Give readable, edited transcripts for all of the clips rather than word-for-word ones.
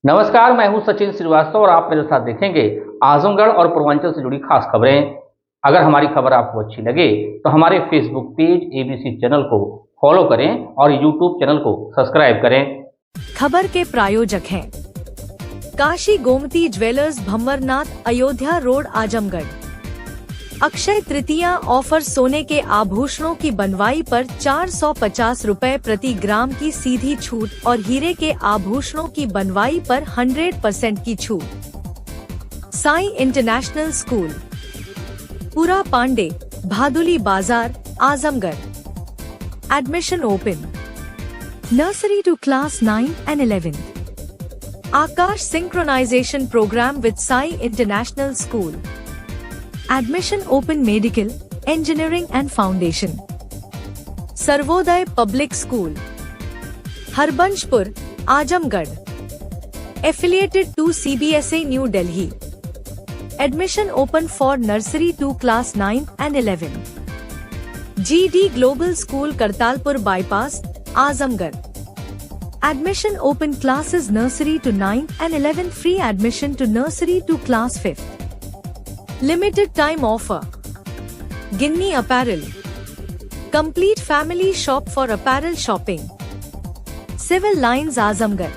नमस्कार, मैं हूं सचिन श्रीवास्तव और आप मेरे साथ देखेंगे आजमगढ़ और पूर्वांचल से जुड़ी खास खबरें। अगर हमारी खबर आपको अच्छी लगे तो हमारे फेसबुक पेज एबीसी चैनल को फॉलो करें और यूट्यूब चैनल को सब्सक्राइब करें। खबर के प्रायोजक हैं Kashi Gomti jewellers, Bhanwarnath, Ayodhya road, Azamgarh. Akshaya Tritiya offer, सोने के आभूषणों की बनवाई पर 450 रुपए प्रति ग्राम की सीधी छूट और हीरे के आभूषणों की बनवाई पर 100% की छूट। साई इंटरनेशनल स्कूल, पूरा Pande, Bhaduli Bazar, Azamgarh. Admission open, nursery to class 9 and 11। Aakash synchronization program with Sai international school. Admission open, medical, engineering and foundation। Sarvodaya public school, Harbanshpur, Azamgarh. Affiliated to CBSE new Delhi. Admission open for nursery to class 9 and 11। GD global school, Kartalpur bypass, Azamgarh. Admission open, classes nursery to 9 and 11, free admission to nursery to class 5th। Limited time offer। Ginni apparel, complete family shop for apparel shopping. Civil lines, Azamgarh.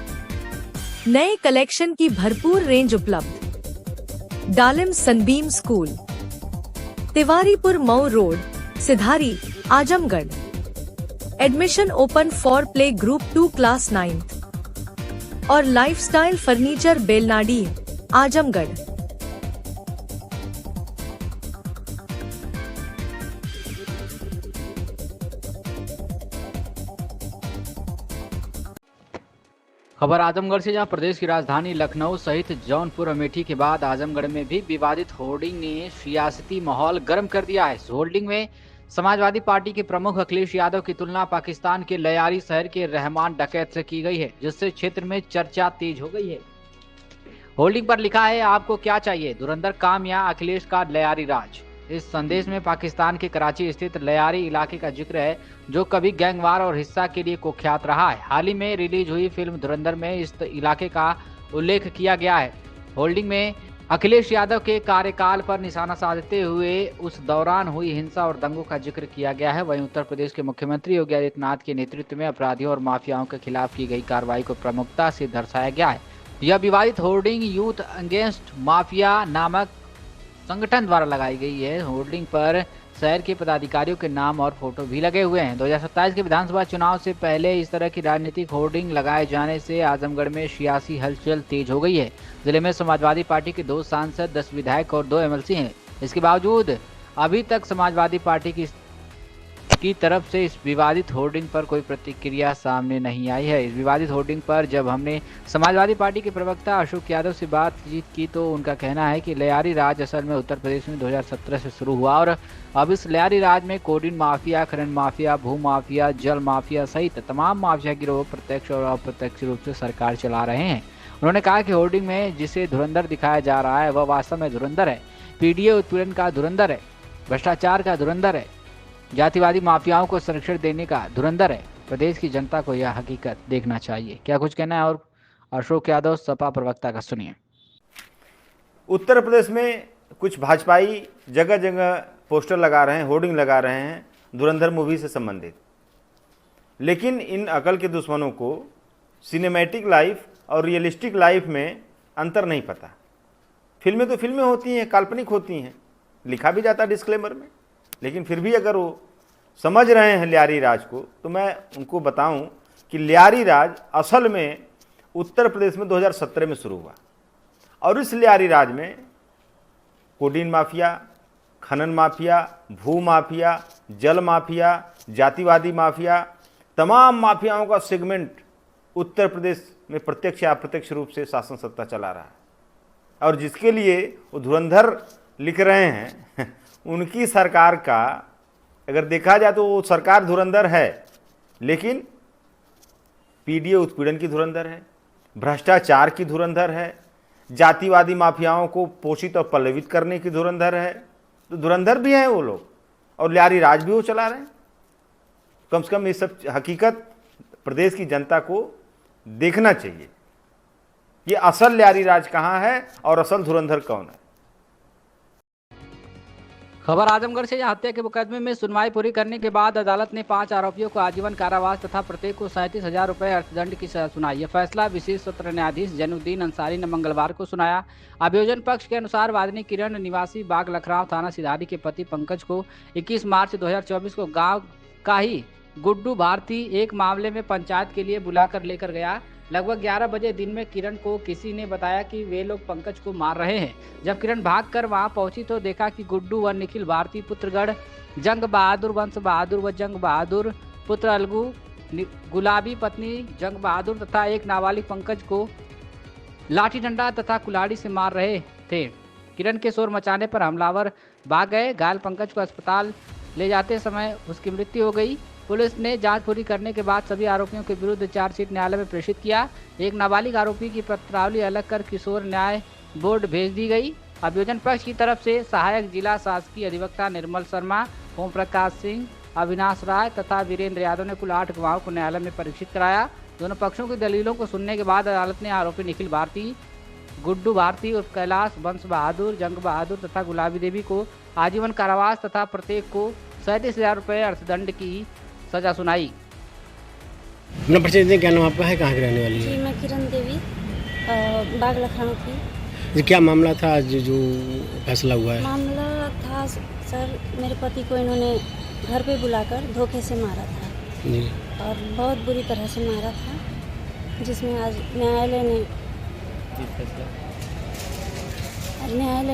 नए collection की भरपूर range उपलब्ध। Dalim Sunbeam school, Tiwaripur Mau road, Sidhari, Azamgarh. Admission open for play group 2 class 9th और lifestyle furniture, Belnadi, Azamgarh. खबर आजमगढ़ से, जहां प्रदेश की राजधानी लखनऊ सहित जौनपुर, अमेठी के बाद आजमगढ़ में भी विवादित होर्डिंग ने सियासती माहौल गर्म कर दिया है। इस होर्डिंग में समाजवादी पार्टी के प्रमुख अखिलेश यादव की तुलना पाकिस्तान के लयारी शहर के रहमान डकैत से की गई है, जिससे क्षेत्र में चर्चा तेज हो गई है। होर्डिंग पर लिखा है, आपको क्या चाहिए, धुरंधर काम या अखिलेश का लयारी राज। इस संदेश में पाकिस्तान के कराची स्थित लयारी इलाके का जिक्र है, जो कभी गैंगवार और हिस्सा के लिए कुख्यात रहा है। हाल ही में रिलीज हुई फिल्म धुरंधर में इस इलाके का उल्लेख किया गया है। होल्डिंग में अखिलेश यादव के कार्यकाल पर निशाना साधते हुए उस दौरान हुई हिंसा और दंगों का जिक्र किया गया है। वहीं उत्तर प्रदेश के मुख्यमंत्री योगी आदित्यनाथ के नेतृत्व में अपराधियों और माफियाओं के खिलाफ की गई कार्रवाई को प्रमुखता से दर्शाया गया है। यह विवादित होर्डिंग यूथ अगेंस्ट माफिया नामक संगठन द्वारा लगाई गई है। होर्डिंग पर शहर के पदाधिकारियों के नाम और फोटो भी लगे हुए हैं। 2027 के विधानसभा चुनाव से पहले इस तरह की राजनीतिक होर्डिंग लगाए जाने से आजमगढ़ में सियासी हलचल तेज हो गई है। जिले में समाजवादी पार्टी के 2 सांसद, 10 विधायक और 2 एमएलसी हैं। इसके बावजूद अभी तक समाजवादी पार्टी की तरफ से इस विवादित होर्डिंग पर कोई प्रतिक्रिया सामने नहीं आई है। इस विवादित होर्डिंग पर जब हमने समाजवादी पार्टी के प्रवक्ता अशोक यादव से बातचीत की तो उनका कहना है कि लयारी राज असल में उत्तर प्रदेश में 2017 से शुरू हुआ और अब इस लयारी राज में कोडिन माफिया, खनन माफिया, भू माफिया, जल माफिया सहित तमाम माफिया गिरोह प्रत्यक्ष और अप्रत्यक्ष रूप से सरकार चला रहे हैं। उन्होंने कहा कि होर्डिंग में जिसे धुरंधर दिखाया जा रहा है वह वास्तव में धुरंधर है। पीडीए उत्पीड़न का धुरंधर है, भ्रष्टाचार का धुरंधर है, जातिवादी माफियाओं को संरक्षण देने का धुरंधर है। प्रदेश की जनता को यह हकीकत देखना चाहिए। क्या कुछ कहना है और अशोक यादव सपा प्रवक्ता का, सुनिए। उत्तर प्रदेश में कुछ भाजपाई जगह जगह पोस्टर लगा रहे हैं, होर्डिंग लगा रहे हैं धुरंधर मूवी से संबंधित, लेकिन इन अकल के दुश्मनों को सिनेमैटिक लाइफ और रियलिस्टिक लाइफ में अंतर नहीं पता। फिल्में तो फिल्में होती हैं, काल्पनिक होती हैं, लिखा भी जाता है डिस्क्लेमर में, लेकिन फिर भी अगर वो समझ रहे हैं लियारी राज को, तो मैं उनको बताऊं कि लियारी राज असल में उत्तर प्रदेश में 2017 में शुरू हुआ और इस लियारी राज में कोडीन माफिया, खनन माफिया, भू माफिया, जल माफिया, जातिवादी माफिया, तमाम माफियाओं का सेगमेंट उत्तर प्रदेश में प्रत्यक्ष या अप्रत्यक्ष रूप से शासन सत्ता चला रहा है। और जिसके लिए वो धुरंधर लिख रहे हैं उनकी सरकार का अगर देखा जाए तो वो सरकार धुरंधर है, लेकिन पीडीए उत्पीड़न की धुरंधर है, भ्रष्टाचार की धुरंधर है, जातिवादी माफियाओं को पोषित और पल्लवित करने की धुरंधर है। तो धुरंधर भी हैं वो लोग और लियारी राज भी वो चला रहे हैं। कम से कम ये सब हकीकत प्रदेश की जनता को देखना चाहिए कि असल ल्यारी राज कहाँ है और असल धुरंधर कौन है। खबर आजमगढ़ से, जहां हत्या के मुकदमे में सुनवाई पूरी करने के बाद अदालत ने 5 आरोपियों को आजीवन कारावास तथा प्रत्येक को 37,000 रुपये अर्थदंड की सजा सुनाई। यह फैसला विशेष सत्र न्यायाधीश जैनुद्दीन अंसारी ने मंगलवार को सुनाया। अभियोजन पक्ष के अनुसार वादिनी किरण निवासी बाग लखराव थाना सिधारी के पति पंकज को 21 मार्च 2024 को गांव का ही गुड्डू भारती एक मामले में पंचायत के लिए बुलाकर लेकर गया। लगभग 11 बजे दिन में किरण को किसी ने बताया कि वे लोग पंकज को मार रहे हैं। जब किरण भागकर वहां पहुंची तो देखा कि गुड्डू व निखिल भारती पुत्रगढ़, जंग बहादुर, वंश बहादुर व जंग बहादुर पुत्र अलगू, गुलाबी पत्नी जंग बहादुर तथा एक नाबालिग पंकज को लाठी डंडा तथा कुल्हाड़ी से मार रहे थे। किरण के शोर मचाने पर हमलावर भाग गए। घायल पंकज को अस्पताल ले जाते समय उसकी मृत्यु हो गई। पुलिस ने जांच पूरी करने के बाद सभी आरोपियों के विरुद्ध चार्जशीट न्यायालय में प्रेषित किया। एक नाबालिग आरोपी की पत्रावली अलग कर किशोर न्याय बोर्ड भेज दी गई। अभियोजन पक्ष की तरफ से सहायक जिला शासकीय अधिवक्ता निर्मल शर्मा, ओम प्रकाश सिंह, अविनाश राय तथा वीरेंद्र यादव ने कुल 8 गवाहों को न्यायालय में परीक्षित कराया। दोनों पक्षों की दलीलों को सुनने के बाद अदालत ने आरोपी निखिल भारती, गुड्डू भारती उर्फ कैलाश, वंश बहादुर, जंग बहादुर तथा गुलाबी देवी को आजीवन कारावास तथा प्रत्येक को 37,000 रुपये अर्थदंड की सजा सुनाई। अपना परिचय दें, क्या नाम आपका है, कहाँ की रहने वाली है? जी, मैं किरण देवी, बाग लखनऊ की। जी, क्या मामला था आज जो फैसला हुआ है? मामला था सर, मेरे पति को इन्होंने घर पे बुलाकर धोखे से मारा था जी, और बहुत बुरी तरह से मारा था, जिसमें आज न्यायालय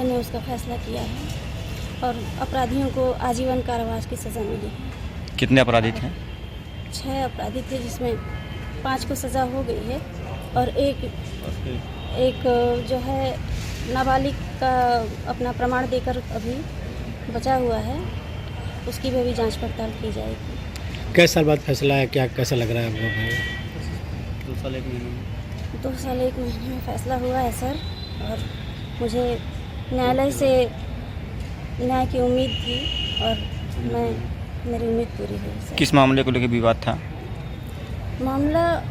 ने उसका फैसला किया है और अपराधियों को आजीवन कारावास की सज़ा मिली है। कितने अपराधी थे? 6 अपराधी थे, जिसमें 5 को सज़ा हो गई है और एक जो है नाबालिग का अपना प्रमाण देकर अभी बचा हुआ है, उसकी भी अभी जांच पड़ताल की जाएगी। कैसे साल बाद फैसला है, क्या कैसा लग रहा है आपको? 2 साल 1 महीने में फैसला हुआ है सर, और मुझे न्यायालय से न्याय की उम्मीद थी और मेरी उम्मीद पूरी हुई सर। किस मामले को लेकर विवाद था? मामला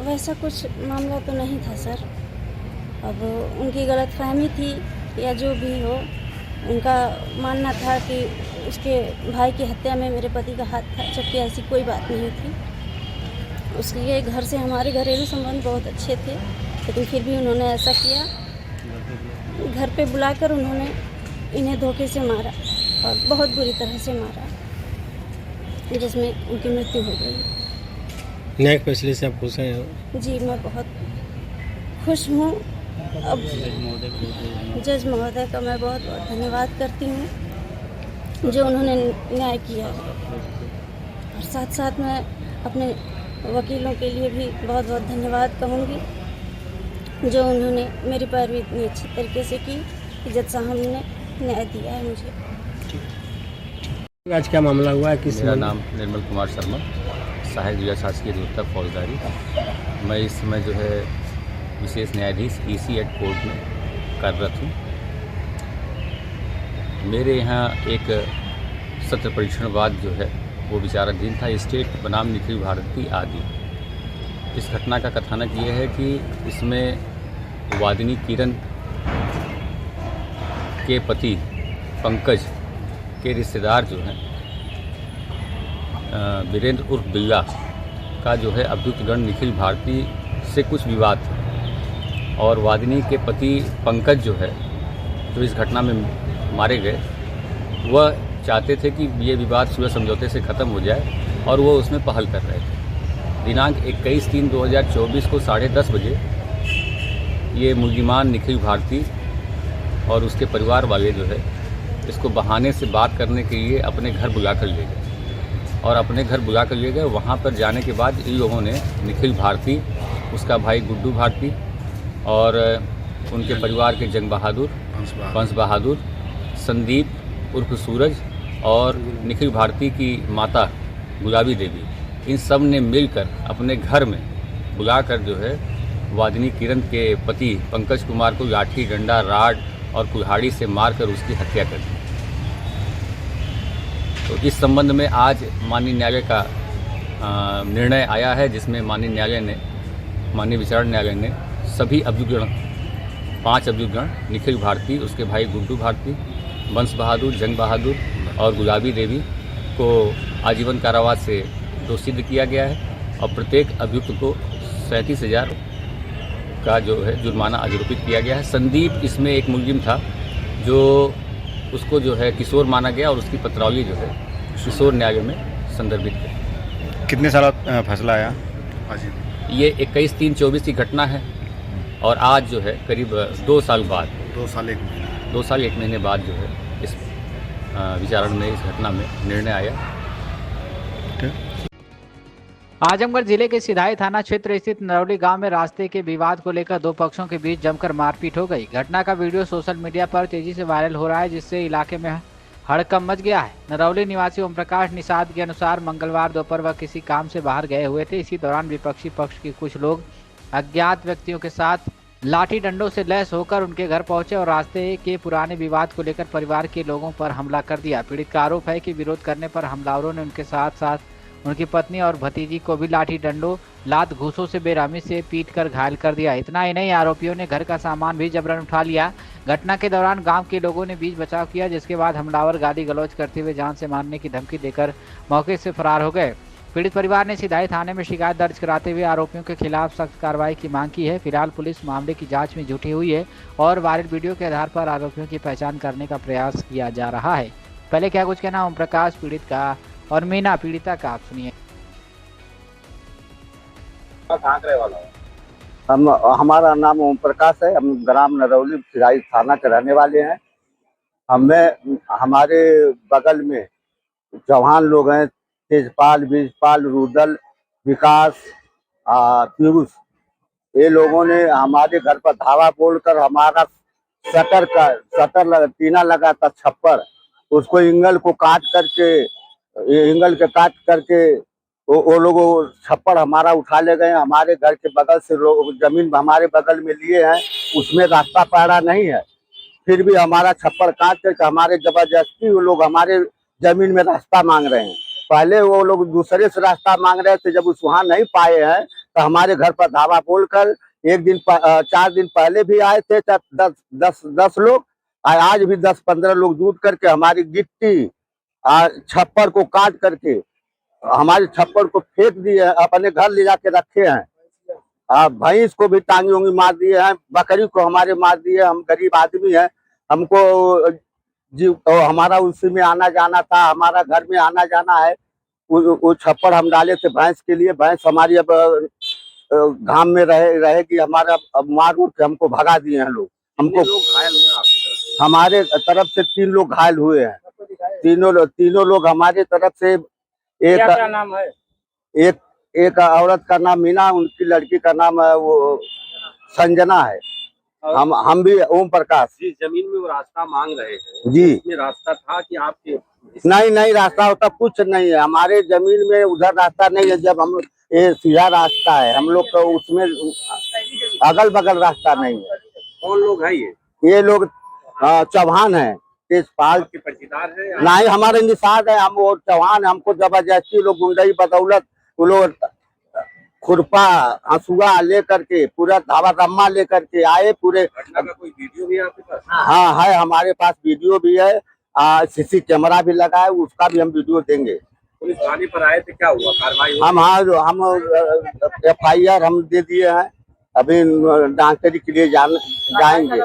वैसा कुछ मामला तो नहीं था सर, अब उनकी गलतफहमी थी या जो भी हो, उनका मानना था कि उसके भाई की हत्या में मेरे पति का हाथ था, जबकि ऐसी कोई बात नहीं थी। उसके घर से हमारे घरेलू संबंध बहुत अच्छे थे, लेकिन फिर भी उन्होंने ऐसा किया। घर पे बुलाकर उन्होंने इन्हें धोखे से मारा और बहुत बुरी तरह से मारा, जिसमें उनकी मृत्यु हो गई। न्यायिक फैसले से आप खुश हैं? जी, मैं बहुत खुश हूँ। अब जज महोदय का मैं बहुत बहुत धन्यवाद करती हूँ जो उन्होंने न्याय किया, और साथ साथ मैं अपने वकीलों के लिए भी बहुत बहुत धन्यवाद कहूँगी जो उन्होंने मेरी पैरवी इतनी अच्छी तरीके से की कि जज साहब ने न्याय दिया है मुझे। आज क्या मामला हुआ है? किस? मेरा नाम निर्मल कुमार शर्मा, सहायक जिला शासकीय अधिवक्ता फौजदारी। मैं इस समय जो है विशेष न्यायाधीश EC एट कोर्ट में कार्यरत हूँ। मेरे यहाँ एक सत्र परीक्षण बाद जो है वो विचाराधीन था, स्टेट बनाम निखिल भारती आदि। इस घटना का कथानक ये है कि इसमें वादिनी किरण के पति पंकज के रिश्तेदार जो हैं वीरेंद्र उर्फ बिल्ला का जो है अभियुक्तगण निखिल भारती से कुछ विवाद था, और वादिनी के पति पंकज जो है जो इस घटना में मारे गए, वह चाहते थे कि ये विवाद सुलह समझौते से ख़त्म हो जाए और वो उसमें पहल कर रहे थे। दिनांक 21/3/2024 को 10:30 बजे ये मुलजिमान निखिल भारती और उसके परिवार वाले जो है इसको बहाने से बात करने के लिए अपने घर बुला कर ले गए, और अपने घर बुला कर ले गए। वहाँ पर जाने के बाद इन लोगों ने निखिल भारती, उसका भाई गुड्डू भारती और उनके परिवार के जंग बहादुर, वंश बहादुर, संदीप उर्फ सूरज और निखिल भारती की माता गुलाबी देवी, इन सब ने मिलकर अपने घर में बुलाकर जो है वादिनी किरण के पति पंकज कुमार को लाठी डंडा राड और कुल्हाड़ी से मारकर उसकी हत्या कर दी। तो इस संबंध में आज माननीय न्यायालय का निर्णय आया है, जिसमें माननीय विचारण न्यायालय ने सभी अभियुक्तगण 5 अभियुक्तगण, निखिल भारती, उसके भाई गुड्डू भारती, वंश बहादुर, जंग बहादुर और गुलाबी देवी को आजीवन कारावास से दोषी सिद्ध किया गया है और प्रत्येक अभियुक्त को 37,000 का जो है जुर्माना आरोपित किया गया है। संदीप इसमें एक मुलजिम था जो उसको जो है किशोर माना गया और उसकी पत्रावली जो है किशोर न्याय में संदर्भित है। कितने साल फैसला आया? ये 21/3/24 की घटना है और आज जो है करीब 2 साल बाद 2 साल 1 महीना 2 साल 1 महीने बाद जो है इस विचारण में, इस घटना में निर्णय आया। आजमगढ़ जिले के सिधाई थाना क्षेत्र स्थित नरौली गांव में रास्ते के विवाद को लेकर 2 पक्षों के बीच जमकर मारपीट हो गई। घटना का वीडियो सोशल मीडिया पर तेजी से वायरल हो रहा है, जिससे इलाके में हड़कंप मच गया है। नरौली निवासी ओम प्रकाश निषाद के अनुसार मंगलवार दोपहर वह किसी काम से बाहर गए हुए थे। इसी दौरान विपक्षी पक्ष के कुछ लोग अज्ञात व्यक्तियों के साथ लाठी डंडों से लैस होकर उनके घर पहुंचे और रास्ते के पुराने विवाद को लेकर परिवार के लोगों पर हमला कर दिया। पीड़ित का आरोप है कि विरोध करने पर हमलावरों ने उनके साथ साथ उनकी पत्नी और भतीजी को भी लाठी डंडों, लात घूंसों से बेरहमी से पीट कर घायल कर दिया। इतना ही नहीं, आरोपियों ने घर का सामान भी जबरन उठा लिया। घटना के दौरान गांव के लोगों ने बीच बचाव किया, जिसके बाद हमलावर गाली गलौज करते हुए जान से मारने की धमकी देकर मौके से फरार हो गए। पीड़ित परिवार ने सिधाई थाने में शिकायत दर्ज कराते हुए आरोपियों के खिलाफ सख्त कार्रवाई की मांग की है। फिलहाल पुलिस मामले की जांच में जुटी हुई है और वायरल वीडियो के आधार पर आरोपियों की पहचान करने का प्रयास किया जा रहा है। पहले क्या कुछ कहना ओम प्रकाश पीड़ित का और मीना पीड़िता का, आप सुनिए। हमारा नाम ओम प्रकाश है। हम ग्राम नरौली सिधाई थाना के रहने वाले हैं। हमारे बगल में जवान लोग हैं, तेजपाल, बीजपाल, रुदल, विकास, पीयूष, ये लोगों ने हमारे घर पर धावा बोलकर हमारा टीना लगा था छप्पर, उसको इंगल को काट करके वो लोग छप्पर हमारा उठा ले गए। हमारे घर के बगल से लोग जमीन हमारे बगल में लिए हैं, उसमें रास्ता पाड़ा नहीं है, फिर भी हमारा छप्पर काट करके हमारे जबरदस्ती वो लोग हमारे जमीन में रास्ता मांग रहे हैं। पहले वो लोग दूसरे से रास्ता मांग रहे थे, जब उस वहाँ नहीं पाए हैं तो हमारे घर पर धावा बोलकर 4 दिन पहले भी आए थे 10 लोग, आज भी 10-15 लोग जुट करके हमारी गिट्टी छप्पर को काट करके हमारे छप्पर को फेंक दिए, अपने घर ले जाके रखे हैं। भैंस को भी टांगी उंगी मार दिए हैं, बकरी को हमारे मार दिए। हम गरीब आदमी हैं, हमको हमारा उसी में आना जाना था, हमारा घर में आना जाना है। वो छप्पर हम डाले थे भैंस के लिए, भैंस हमारी अब घाम में रहेगी, हमारा अब मार उठ के हमको भगा दिए हैं लोग। हमको घायल हुए आपकी तरफ? हमारे तरफ से 3 लोग घायल हुए हैं। तीनों लोग हमारे तरफ से। क्या नाम है? एक औरत का नाम मीना, उनकी लड़की का नाम वो संजना है। हम भी ओम प्रकाश। जिस जमीन में वो रास्ता मांग रहे हैं जी, उसमें रास्ता था कि आपके? नहीं रास्ता होता कुछ नहीं है हमारे जमीन में, उधर रास्ता नहीं है। जब हम ये सीधा रास्ता है हम लोग का, उसमें अगल बगल रास्ता नहीं है। कौन लोग हैं ये लोग चौहान है, तेजपाल के पक्षीदार है? नहीं, हमारे निषाद है, हम वो चौहान। हमको जबरदस्ती लोग गुंडई बदौलत वो लोग खुरपा हंसुआ लेकर के, पूरा धावा रम्मा लेकर के आए पूरे। घटना का कोई वीडियो भी है आपके पास? हाँ है, हमारे पास वीडियो भी है, सीसी कैमरा भी लगा है, उसका भी हम वीडियो देंगे। पुलिस थाने पर आए थे, क्या हुआ कार्रवाई? हम FIR हम दे दिए हैं, अभी डॉक्टरी के लिए जाएंगे।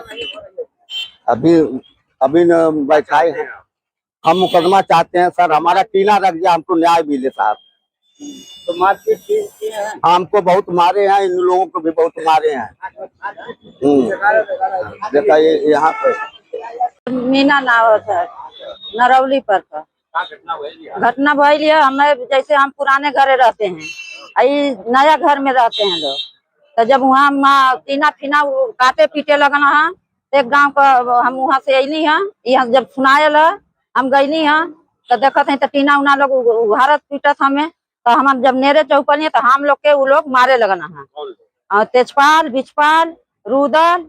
अभी बैठाए हैं। हम मुकदमा चाहते हैं सर, हमारा टीना रख दिया, हमको न्याय मिले साहब। तो मारपीट किए हैं? हमको बहुत मारे हैं, इन लोगों को भी बहुत मारे हैं। देखा ये यहाँ पे मीना नाव है सर, नरौली पर का घटना भइल है। हमें जैसे हम पुराने घरे रहते हैं, आई नया घर में रहते हैं लोग, तो जब वहाँ टीना फिना काटे पीटे लगना है, एक गांव का हम वहाँ से अली हैं, यहाँ जब सुनायल है हम गईनी हैं तो देखत है तो टीना उना लोग उघारत पीटत हमें, तो हम जब नेरे चौकल तो हम लोग के वो लोग मारे लगना है। तेजपाल, बिजपाल, रुदल,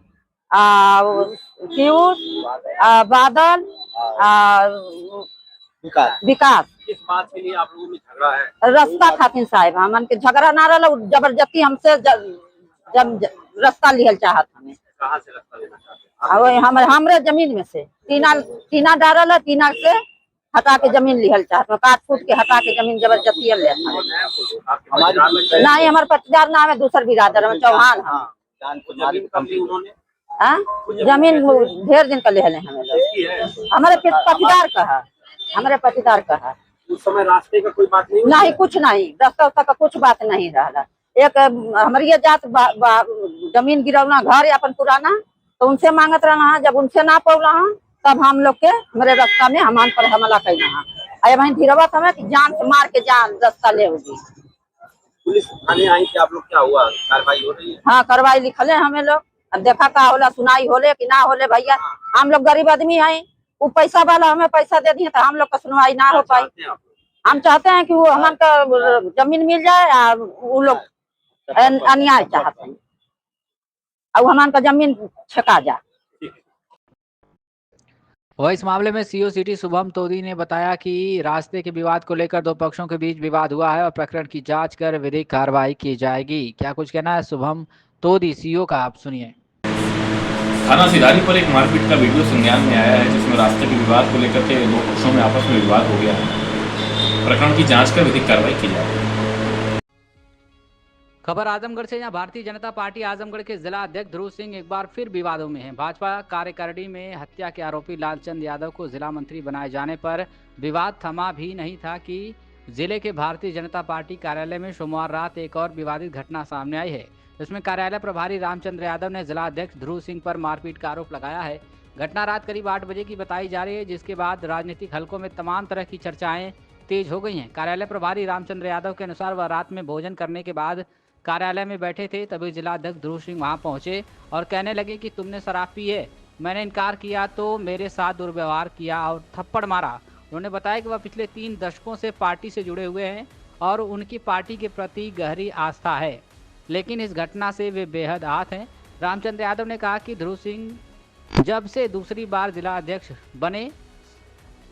पीयूष, बादल, विकास। किस बात के लिए आप लोगों में झगड़ा है? रास्ता खातिर साहब, हमन के झगड़ा ना रहा, जबरदस्ती हमसे जब रास्ता लिहल चाहत हमें। कहाँ से रास्ता लेना चाहते हैं? हमरे जमीन में से टीना डालल है, टीना से हटा के जमीन लिहल चाहत, काट फूट के हटा के जमीन जबरदस्ती ले। नहीं हमारे पट्टीदार नाम है, दूसर बिरादर में चौहान है। जमीन कब ली उन्होंने? जमीन ढेर दिन का ले हमें लोग, हमारे पट्टीदार का है, हमारे पट्टीदार का है। उस समय रास्ते का कोई बात नहीं? नहीं कुछ नहीं, रास्ता का कुछ बात नहीं रहा। एक हमारी ये जात जमीन गिरौना घर अपन पुराना, तो उनसे मांगत रहा, जब उनसे ना पौला तब हम लोग के हमारे रास्ता में हमान पर हमला करना वही धीरवा हमें कि जान से मार के जान रास्ता ले होगी। पुलिस थाने आई थी आप लोग, क्या हुआ? कार्रवाई हो रही है? हाँ कार्रवाई लिखले हमें लोग, अब देखा का होला, सुनाई होले कि ना होले। भैया हम लोग गरीब आदमी है, वो पैसा वाला हमें पैसा दे दिए तो हम लोग का सुनवाई ना हो पाई। हम चाहते हैं कि वो हमारे का जमीन मिल जाए, वो लोग अन्याय चाहते हैं और हमारे का जमीन छका जाए। वह इस मामले में सीओ सिटी शुभम तोदी ने बताया कि रास्ते के विवाद को लेकर दो पक्षों के बीच विवाद हुआ है और प्रकरण की जांच कर विधिक कार्रवाई की जाएगी। क्या कुछ कहना है शुभम तोदी सीओ का, आप सुनिए। थाना सिधारी पर एक मारपीट का वीडियो संज्ञान में आया है, जिसमें रास्ते के विवाद को लेकर के दो पक्षों में आपस में विवाद हो गया है। प्रकरण की जांच कर विधिक कार्रवाई की जाएगी। खबर आजमगढ़ से, जहां भारतीय जनता पार्टी आजमगढ़ के जिला अध्यक्ष ध्रुव सिंह एक बार फिर विवादों में हैं। भाजपा कार्यकारिणी में हत्या के आरोपी लालचंद यादव को जिला मंत्री बनाए जाने पर विवाद थमा भी नहीं था कि जिले के भारतीय जनता पार्टी कार्यालय में सोमवार रात एक और विवादित घटना सामने आई है। इसमें कार्यालय प्रभारी रामचंद्र यादव ने जिला अध्यक्ष ध्रुव सिंह पर मारपीट का आरोप लगाया है। घटना रात करीब 8 बजे की बताई जा रही है, जिसके बाद राजनीतिक हलकों में तमाम तरह की चर्चाएं तेज हो गई हैं। कार्यालय प्रभारी रामचंद्र यादव के अनुसार वह रात में भोजन करने के बाद कार्यालय में बैठे थे, तभी जिला अध्यक्ष ध्रुव सिंह वहां पहुंचे और कहने लगे कि तुमने शराब पी है। मैंने इनकार किया तो मेरे साथ दुर्व्यवहार किया और थप्पड़ मारा। उन्होंने बताया कि वह पिछले 3 दशकों से पार्टी से जुड़े हुए हैं और उनकी पार्टी के प्रति गहरी आस्था है, लेकिन इस घटना से वे बेहद आहत हैं। रामचंद्र यादव ने कहा कि ध्रुव सिंह जब से दूसरी बार जिला अध्यक्ष बने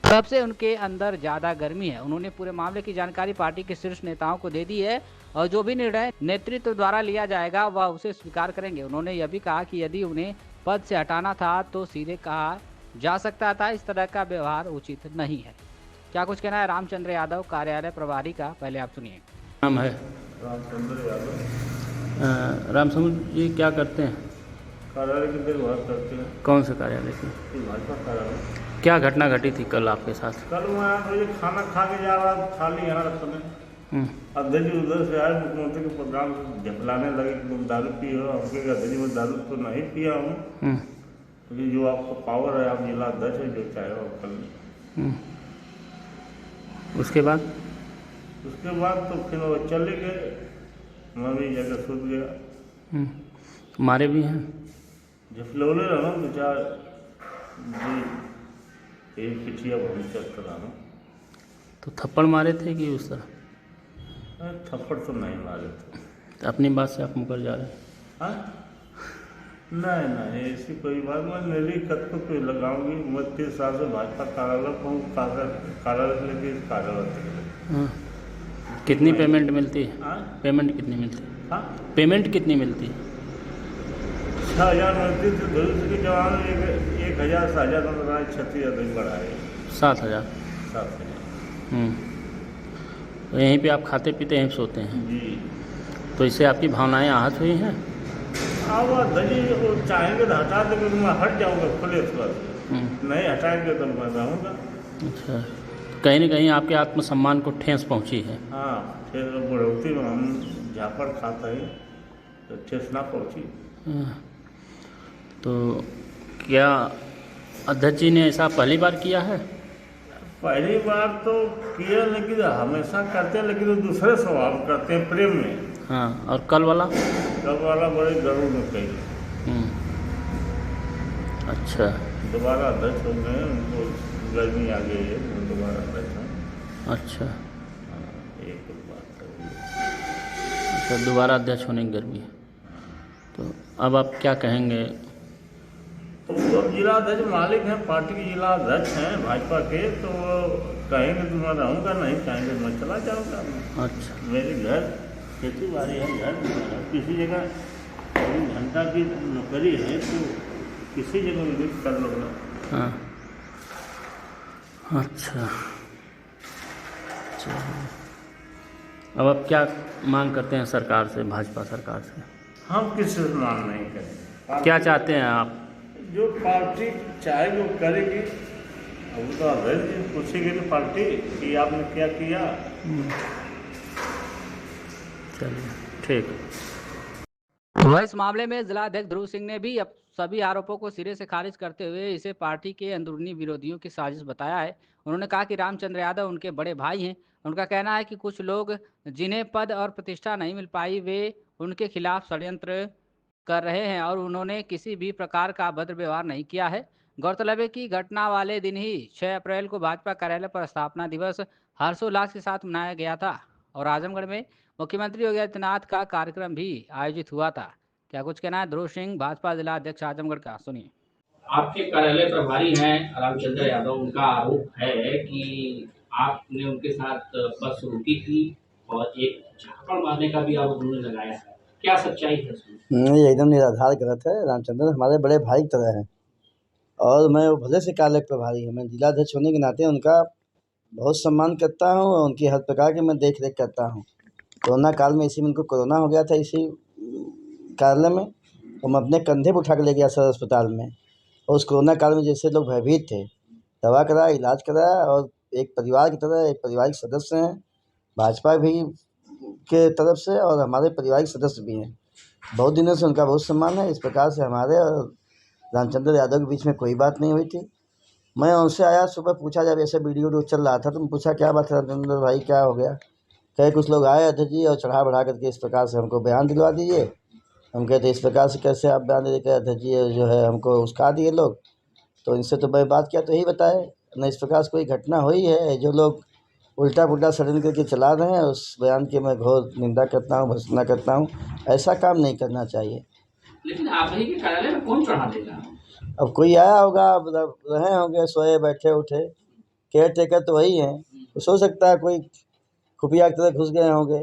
तब से उनके अंदर ज़्यादा गर्मी है। उन्होंने पूरे मामले की जानकारी पार्टी के शीर्ष नेताओं को दे दी है और जो भी निर्णय नेतृत्व द्वारा लिया जाएगा वह उसे स्वीकार करेंगे। उन्होंने यह भी कहा कि यदि उन्हें पद से हटाना था तो सीधे कहा जा सकता था, इस तरह का व्यवहार उचित नहीं है। क्या कुछ कहना है रामचंद्र यादव कार्यालय प्रभारी का, पहले आप सुनिए। नाम है रामचंद्र यादव। रामचंद्र जी क्या करते हैं? कार्यालय की देखभाल करते हैं। कौन से कार्यालय की? भाजपा कार्यालय। क्या घटना घटी थी कल आपके साथ? कल मैं खाना खा के जा रहा, थाली यहाँ रखने, अध्यक्ष जी उधर से आए, मुख्यमंत्री के प्रोग्राम से झपलाने लगे कि तुम दारू पी हो। हमके अध्यक्ष जी मैं दारू तो नहीं पिया हूँ, क्योंकि जो आपको पावर है, आप जिला अध्यक्ष है, जो चाहे वो कर। उसके बाद तो फिर वो चले गए, मैं भी जगह सूझ गया। मारे भी हैं? झपलौले रहा दो चार जी, एक पिछिया भविष्य करा। तो थप्पड़ मारे थे कि उस तरह? थप्पड़ तो नहीं मारे थे। तो अपनी बात से आप मुकर जा रहे हैं? हाँ नहीं ऐसी कोई बात मैं मेरी कद को क्यों लगाऊंगी। मैं 3 साल से भाजपा कार्यालय कार्यालय लेके इस कार्यालय। कितनी पेमेंट मिलती है? पेमेंट कितनी मिलती है? पेमेंट कितनी मिलती है? 6,000 मिलती थी। दूसरी के जवान 1,000 7,000 36,000 बढ़ाए। 7,000। तो यहीं पे आप खाते पीते यहीं सोते हैं जी। तो इससे आपकी भावनाएं आहत हुई हैं? अब दजी वो चाहेंगे तो हटा देंगे, मैं हट जाऊंगा खुले पर, नहीं हटाएंगे तो मैं रहूँगा। अच्छा, कहीं न कहीं आपके आत्मसम्मान को ठेस पहुंची है? हाँ, ठेस बढ़ोतरी में हम झापड़ खाते हैं तो ठेस ना पहुंची। तो क्या अध्यक्ष जी ने ऐसा पहली बार किया है? पहली बार तो किया, लेकिन हमेशा करते हैं, लेकिन वो दूसरे स्वभाव करते हैं, प्रेम में। हाँ, और कल वाला बड़े गरुड़ में कही। अच्छा, दोबारा अध्यक्ष हो गए, उनको गर्मी आ गई है, दोबारा अध्यक्ष हैं। अच्छा, एक बात है। अच्छा, दोबारा अध्यक्ष होने की गर्मी है। तो अब आप क्या कहेंगे? तो जिला अध्यक्ष मालिक हैं, पार्टी के जिला अध्यक्ष हैं भाजपा के, तो कहेंगे तो मैं रहूँगा, नहीं कहेंगे मैं चला जाऊँगा। अच्छा, मेरे घर खेती बाड़ी है, घर किसी जगह जनता की नौकरी है तो किसी जगह विजिट कर लो ना। हाँ, अच्छा, चलो अब आप क्या मांग करते हैं सरकार से, भाजपा सरकार से? हम किसी से मांग नहीं करेंगे। क्या चाहते हैं आप? जो पार्टी चाहेगी वो करेगी। अब तो अध्यक्ष जी पूछेगी ना पार्टी कि आपने क्या किया। चलिए ठीक। वह इस मामले में जिला अध्यक्ष ध्रुव सिंह ने भी अब सभी आरोपों को सिरे से खारिज करते हुए इसे पार्टी के अंदरूनी विरोधियों की साजिश बताया है। उन्होंने कहा कि रामचंद्र यादव उनके बड़े भाई हैं। उनका कहना है कि कुछ लोग जिन्हें पद और प्रतिष्ठा नहीं मिल पाई वे उनके खिलाफ षड्यंत्र कर रहे हैं और उन्होंने किसी भी प्रकार का अभद्र व्यवहार नहीं किया है। गौरतलब है कि घटना वाले दिन ही 6 अप्रैल को भाजपा कार्यालय पर स्थापना दिवस हर्षोल्लास के साथ मनाया गया था और आजमगढ़ में मुख्यमंत्री योगी आदित्यनाथ का कार्यक्रम भी आयोजित हुआ था। क्या कुछ कहना है ध्रुव सिंह, भाजपा जिला अध्यक्ष आजमगढ़ का, सुनिए। आपके कार्यालय प्रभारी हैं रामचंद्र यादव, उनका आरोप है कि आपने उनके साथ बस रोकी थी और एक झापड़ मारने का भी आरोप उन्होंने लगाया है। क्या सच्चाई है इसमें? नहीं, एकदम निराधार गलत है। रामचंद्र हमारे बड़े भाई की तरह हैं और मैं वो भले से कार्यालय प्रभारी हूँ, मैं जिलाध्यक्ष होने के नाते उनका बहुत सम्मान करता हूँ और उनकी हर प्रकार की मैं देख रेख करता हूँ। कोरोना काल में इसी में उनको कोरोना हो गया था इसी कार्यालय में, तो मैं अपने कंधे पर उठा के ले गया सदर अस्पताल में। और उस कोरोना काल में जैसे लोग भयभीत थे, दवा कराया, इलाज कराया और एक परिवार की तरह, एक पारिवारिक सदस्य हैं भाजपा भी के तरफ से और हमारे पारिवारिक सदस्य भी हैं। बहुत दिनों से उनका बहुत सम्मान है। इस प्रकार से हमारे और रामचंद्र यादव के बीच में कोई बात नहीं हुई थी। मैं उनसे आया, सुबह पूछा, जब ऐसे वीडियो चल रहा था तो मैं पूछा क्या बात है रामचंद्र भाई, क्या हो गया? कहे कुछ लोग आए अध्यक्ष जी और चढ़ा बढ़ा करके इस प्रकार से हमको बयान दिलवा दीजिए। हम कहते इस प्रकार से कैसे आप बयान दे? अध्यक्ष जी जो है हमको उस्का दिए लोग, तो इनसे तो मैं बात किया तो यही बताए न, इस प्रकार से कोई घटना हुई है। जो लोग उल्टा पुल्टा षड्यंत्र करके चला रहे हैं उस बयान की मैं घोर निंदा करता हूँ, भर्त्सना करता हूँ। ऐसा काम नहीं करना चाहिए। लेकिन आप ही के कार्यालय में कौन चढ़ा देगा? अब कोई आया होगा, अब रहे होंगे, सोए बैठे उठे, केयर टेकर तो वही हैं। कुछ हो सकता है कोई खुफिया की तरह घुस गए होंगे।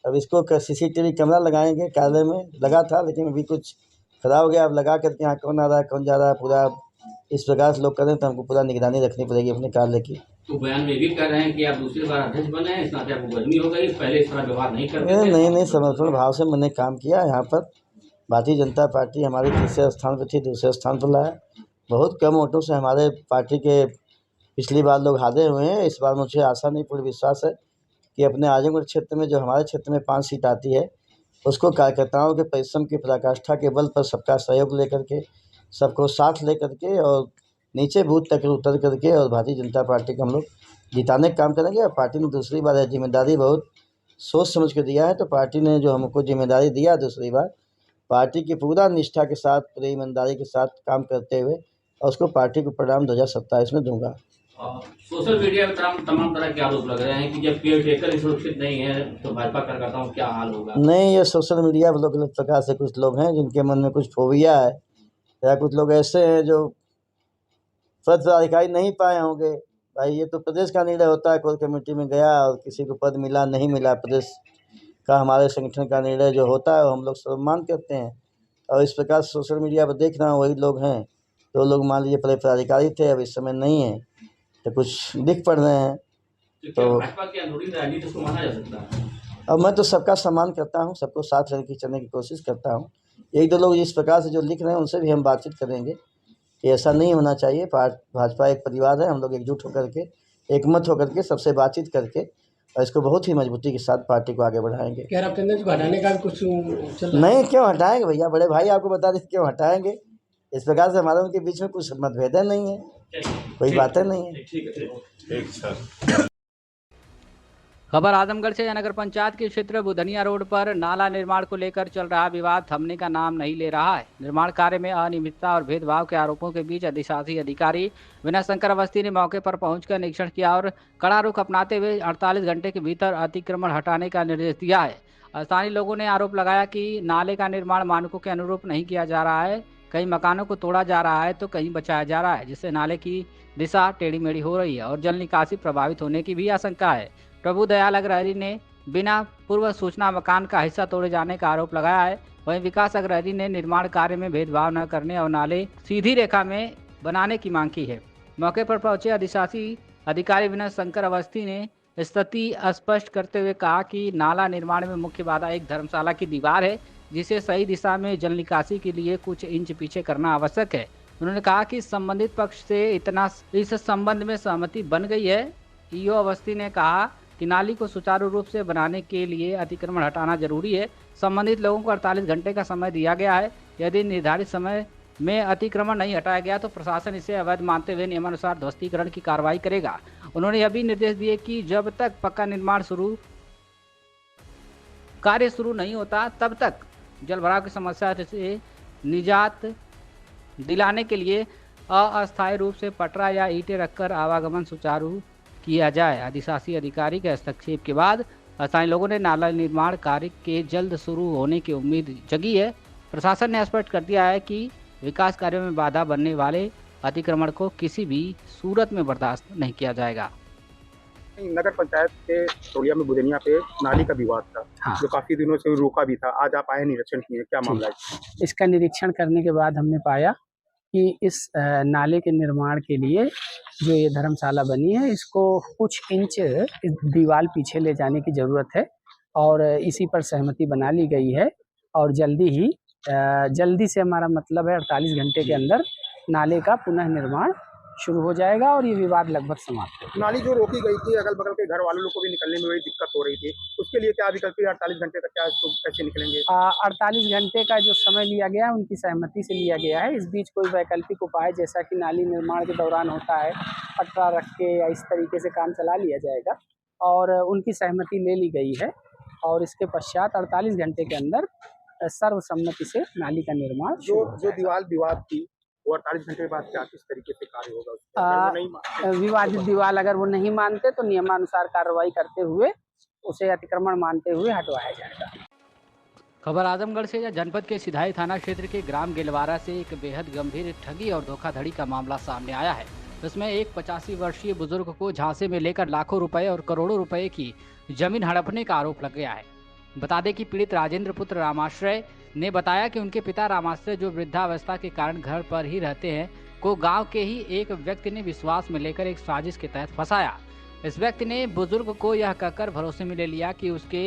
अब इसको CCTV कैमरा लगाएंगे, कार्यालय में लगा था लेकिन अभी कुछ खराब हो गया। अब लगा करके यहाँ कौन आ रहा है कौन जा रहा है पूरा इस प्रकार से लोग करें तो हमको पूरा निगरानी रखनी पड़ेगी अपने कार्यालय की। तो बयान में भी कर रहे हैं कि आप दूसरी बार अध्यक्ष बने हैं, इस नाते आपको गर्मी हो गई, पहले इस तरह व्यवहार नहीं करते थे। नहीं, समर्पण भाव से मैंने काम किया। यहाँ पर भारतीय जनता पार्टी हमारी तीसरे स्थान पर थी, दूसरे स्थान पर लाया। बहुत कम वोटों से हमारे पार्टी के पिछली बार लोग हारे हुए हैं। इस बार मुझे आशा नहीं, पूर्ण विश्वास है कि अपने आजमगढ़ क्षेत्र में जो हमारे क्षेत्र में 5 सीट आती है उसको कार्यकर्ताओं के परिश्रम की पराकाष्ठा के बल पर सबका सहयोग लेकर के, सबको साथ लेकर के और नीचे बूथ तक उतर करके और भारतीय जनता पार्टी को हम लोग जिताने का काम करेंगे। और पार्टी ने दूसरी बार जिम्मेदारी बहुत सोच समझ के दिया है, तो पार्टी ने जो हमको जिम्मेदारी दिया दूसरी बार, पार्टी की पूरा निष्ठा के साथ, पूरी ईमानदारी के साथ काम करते हुए और उसको पार्टी को परिणाम 2027 में दूंगा। सोशल मीडिया में तमाम तरह के आरोप लग रहे हैं कि जब केयर टेकर सुरक्षित नहीं है तो भाजपा कार्यकर्ताओं का क्या हाल होगा? नहीं, ये सोशल मीडिया पर लोग गलत प्रकार से कुछ लोग हैं जिनके मन में कुछ फोबिया है, या कुछ लोग ऐसे हैं जो पद अधिकारी नहीं पाए होंगे। भाई ये तो प्रदेश का निर्णय होता है, कोर कमेटी में गया और किसी को पद मिला नहीं मिला, प्रदेश का हमारे संगठन का निर्णय जो होता है वो हम लोग सम्मान करते हैं। और इस प्रकार सोशल मीडिया पर देख रहा हूँ वही लोग हैं जो लोग मान लीजिए पहले पदाधिकारी थे, अब इस समय नहीं है, तो कुछ दिख पड़ रहे हैं। तो भाजपा की अंदरूनी राजनीति उसको माना जा सकता है? अब मैं तो सबका सम्मान करता हूँ, सबको साथ लेकर चलने की कोशिश करता हूँ। एक दो लोग इस प्रकार से जो लिख रहे हैं उनसे भी हम बातचीत करेंगे कि ऐसा नहीं होना चाहिए। भाजपा एक परिवार है, हम लोग एकजुट होकर के, एकमत होकर के, सबसे बातचीत करके और इसको बहुत ही मजबूती के साथ पार्टी को आगे बढ़ाएंगे। क्या रामचंद्र जी को हटाने का भी कुछ चल रहा है? नहीं, क्यों हटाएंगे भैया, बड़े भाई आपको बता दें क्यों हटाएंगे। इस प्रकार से हमारे उनके बीच में कुछ मतभेद नहीं है, कोई बातें नहीं है। ठीक सर। खबर आजमगढ़ से। नगर पंचायत के क्षेत्र बुधनिया रोड पर नाला निर्माण को लेकर चल रहा विवाद थमने का नाम नहीं ले रहा है। निर्माण कार्य में अनियमितता और भेदभाव के आरोपों के बीच अधिशासी अधिकारी विनय शंकर अवस्थी ने मौके पर पहुंचकर निरीक्षण किया और कड़ा रुख अपनाते हुए 48 घंटे के भीतर अतिक्रमण हटाने का निर्देश दिया है। स्थानीय लोगों ने आरोप लगाया कि नाले का निर्माण मानकों के अनुरूप नहीं किया जा रहा है, कई मकानों को तोड़ा जा रहा है तो कहीं बचाया जा रहा है, जिससे नाले की दिशा टेढ़ी मेढ़ी हो रही है और जल निकासी प्रभावित होने की भी आशंका है। प्रभु दयाल अग्रहरी ने बिना पूर्व सूचना मकान का हिस्सा तोड़े जाने का आरोप लगाया है। वहीं विकास अग्रहरि ने निर्माण कार्य में भेदभाव न करने और नाले सीधी रेखा में बनाने की मांग की है। मौके पर पहुंचे अधिशासी अधिकारी विनय शंकर अवस्थी ने स्थिति स्पष्ट करते हुए कहा कि नाला निर्माण में मुख्य बाधा एक धर्मशाला की दीवार है, जिसे सही दिशा में जल निकासी के लिए कुछ इंच पीछे करना आवश्यक है। उन्होंने कहा कि संबंधित पक्ष से इस संबंध में सहमति बन गई है। ईओ अवस्थी ने कहा कि नाली को सुचारू रूप से बनाने के लिए अतिक्रमण हटाना जरूरी है। संबंधित लोगों को 48 घंटे का समय दिया गया है। यदि निर्धारित समय में अतिक्रमण नहीं हटाया गया तो प्रशासन इसे अवैध मानते हुए नियमानुसार ध्वस्तीकरण की कार्रवाई करेगा। उन्होंने यह भी निर्देश दिए कि जब तक पक्का निर्माण कार्य शुरू नहीं होता तब तक जलभराव की समस्या से निजात दिलाने के लिए अस्थायी रूप से पटरा या ईंटें रखकर आवागमन सुचारू किया जाए। अधिशासी अधिकारी के हस्तक्षेप के बाद स्थानीय लोगों ने नाला निर्माण कार्य के जल्द शुरू होने की उम्मीद जगी है। प्रशासन ने स्पष्ट कर दिया है कि विकास कार्यों में बाधा बनने वाले अतिक्रमण को किसी भी सूरत में बर्दाश्त नहीं किया जाएगा। नगर पंचायत के टोलिया में बुधनिया पे नाली का विवाद था, जो काफी दिनों से रोका भी था। आज आप आए निरीक्षण किए, क्या मामला है? इसका निरीक्षण करने के बाद हमने पाया कि इस नाले के निर्माण के लिए जो ये धर्मशाला बनी है, इसको कुछ इंच दीवार पीछे ले जाने की ज़रूरत है और इसी पर सहमति बना ली गई है। और जल्दी से हमारा मतलब है 48 घंटे के अंदर नाले का पुनः निर्माण शुरू हो जाएगा और ये विवाद लगभग समाप्त हो। नाली जो रोकी गई थी, अगल बगल के घर वालों को भी निकलने में बड़ी दिक्कत हो रही थी, उसके लिए क्या विकल्प है? 48 घंटे तक क्या इसको कैसे निकलेंगे? 48 घंटे का जो समय लिया गया है उनकी सहमति से लिया गया है। इस बीच कोई वैकल्पिक उपाय जैसा कि नाली निर्माण के दौरान होता है, पटरा रख के या इस तरीके से काम चला लिया जाएगा और उनकी सहमति ले ली गई है और इसके पश्चात 48 घंटे के अंदर सर्वसम्मति से नाली का निर्माण जो दीवार विवाद थी वो 48 घंटे के बाद क्या किस तरीके से कार्य होगा? विवादित दीवार अगर वो नहीं मानते तो नियमानुसार कार्रवाई करते हुए उसे अतिक्रमण मानते हुए हटवाया जाएगा। खबर आजमगढ़ से। जनपद के सिधाई थाना क्षेत्र के ग्राम गेलवारा से एक बेहद गंभीर ठगी और धोखाधड़ी का मामला सामने आया है। इसमें एक 85 वर्षीय बुजुर्ग को झांसे में लेकर लाखों रुपए और करोड़ों रुपए की जमीन हड़पने का आरोप लग गया है। बता दें कि पीड़ित राजेंद्र पुत्र रामाश्रय ने बताया कि उनके पिता रामाश्रय, जो वृद्धावस्था के कारण घर पर ही रहते हैं, को गांव के ही एक व्यक्ति ने विश्वास में लेकर एक साजिश के तहत फंसाया। इस व्यक्ति ने बुजुर्ग को यह कहकर भरोसे में ले लिया कि उसके